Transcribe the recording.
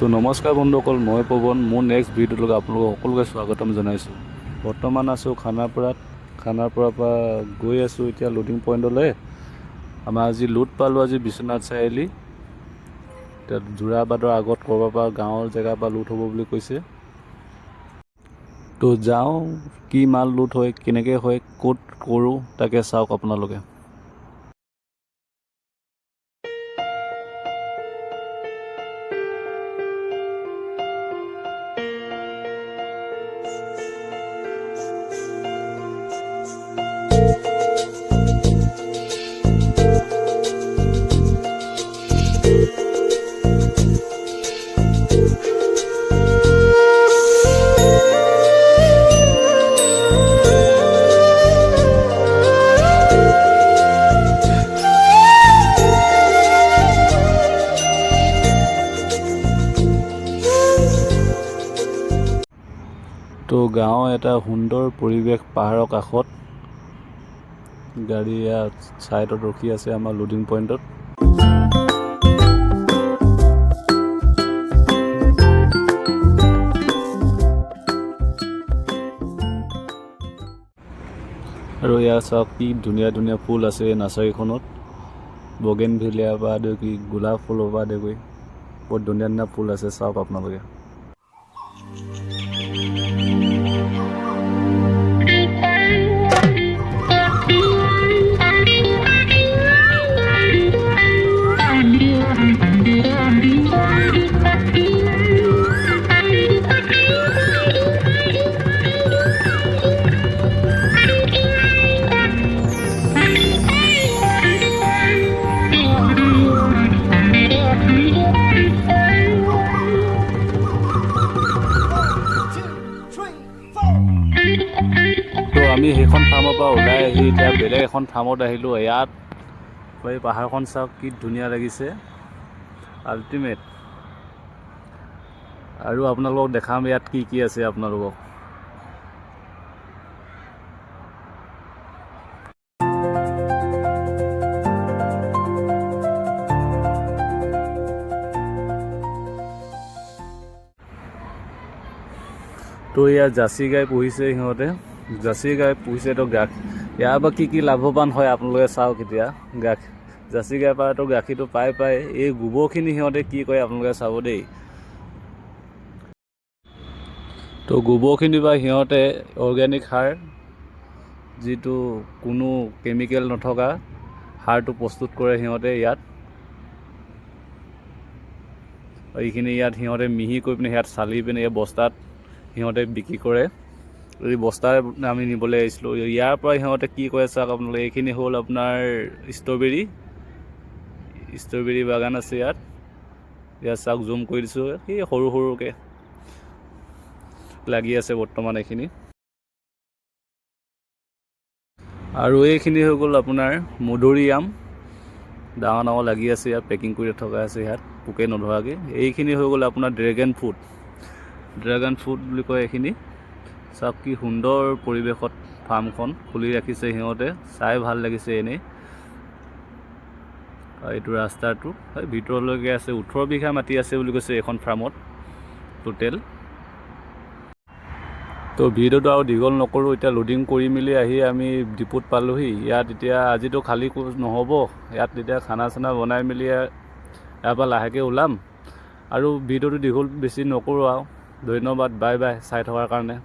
তো নমস্কাৰ বন্ধুসকল, মই পৱন। মোৰ নেক্সট ভিডিঅ'টোলৈ আপোনালোকক সকলোকে স্বাগতম জনাইছোঁ। বৰ্তমান আছোঁ খানাপাৰাত। খানাপাৰাৰ পৰা গৈ আছোঁ এতিয়া লোডিং পইণ্টলৈ। আমাৰ আজি লোড পালোঁ আজি বিশ্বনাথ চাৰিআলি। এতিয়া যোৰাবাটৰ আগত ক'ৰবাৰ পৰা গাঁৱৰ জেগাৰ পৰা লোড হ'ব বুলি কৈছে। তো যাওঁ, কি মাল লোড হয়, কেনেকৈ হয়, ক'ত কৰোঁ তাকে চাওক আপোনালোকে। তো গাঁৱৰ এটা সুন্দৰ পৰিৱেশ, পাহাৰৰ কাষত গাড়ী ইয়াত ছাইডত ৰখি আছে আমাৰ লোডিং পইণ্টত। আৰু ইয়াত চাওক কি ধুনীয়া ধুনীয়া ফুল আছে এই নাৰ্চাৰীখনত। বগেনভিলিয়া পৰা আদি কৰি গোলাপ ফুলৰ পৰা আদি কৰি বহুত ধুনীয়া ধুনীয়া ফুল আছে, চাওক আপোনালোকে। তো আমি সেইখন ফাৰ্মৰ পৰা ওলাই আহি এতিয়া বেলেগ এখন ফাৰ্মত আহিলোঁ। ইয়াত এই পাহাৰখন চাওক কি ধুনীয়া লাগিছে, আল্টিমেট। আৰু আপোনালোকক দেখাম ইয়াত কি কি আছে আপোনালোকক। তো ইয়াত জাৰ্চি গাই পুহিছে সিহঁতে, জাৰ্চি গাই পুহিছে। তো ইয়াৰ পৰা কি লাভৱান হয় আপোনালোকে চাওক। এতিয়া জাৰ্চি গাইৰ পৰাতো গাখীৰটো পাই এই গোবৰখিনি সিহঁতে কি কৰে আপোনালোকে চাব দেই। তো গোবৰখিনিৰ পৰা সিহঁতে অৰ্গেনিক সাৰ, যিটো কোনো কেমিকেল নথকা সাৰটো প্ৰস্তুত কৰে সিহঁতে ইয়াত। এইখিনি ইয়াত সিহঁতে মিহি কৰি পিনে ইয়াত চালি পিনে এই বস্তাত সিহঁতে বিক্ৰী কৰে। এই বস্তাৰ আমি নিবলৈ আহিছিলোঁ। ইয়াৰ পৰা সিহঁতে কি কৰে চাওক আপোনালোকে। এইখিনি হ'ল আপোনাৰ ষ্ট্ৰবেৰী বাগান আছে ইয়াত চাওক, জুম কৰি দিছোঁ। সেই সৰু সৰুকৈ লাগি আছে বৰ্তমান এইখিনি। আৰু এইখিনি হৈ গ'ল আপোনাৰ মধুৰিআম, ডাঙৰ ডাঙৰ লাগি আছে ইয়াত, পেকিং কৰি থকা আছে ইয়াত পোকে নধৰাকৈ। এইখিনি হৈ গ'ল আপোনাৰ ড্ৰেগন ফ্ৰুট বুলি কয় এইখিনি। চাওক কি সুন্দৰ পৰিৱেশত ফাৰ্মখন খুলি ৰাখিছে সিহঁতে, চাই ভাল লাগিছে এনেই। এইটো ৰাস্তাটো ভিতৰলৈকে আছে। 18 বিঘা মাটি আছে বুলি কৈছে এইখন ফাৰ্মত টোটেল। তো ভিডিঅ'টো আৰু দীঘল নকৰোঁ। এতিয়া লোডিং কৰি মেলি আহি আমি ডিপুত পালোঁহি। ইয়াত এতিয়া আজিতো খালী নহ'ব, ইয়াত এতিয়া খানা চানা বনাই মেলি ইয়াৰ পৰা লাহেকৈ ওলাম। আৰু ভিডিঅ'টো দীঘল বেছি নকৰোঁ আৰু। ধন্যবাদ, বাই বাই চাই থকাৰ কাৰণে।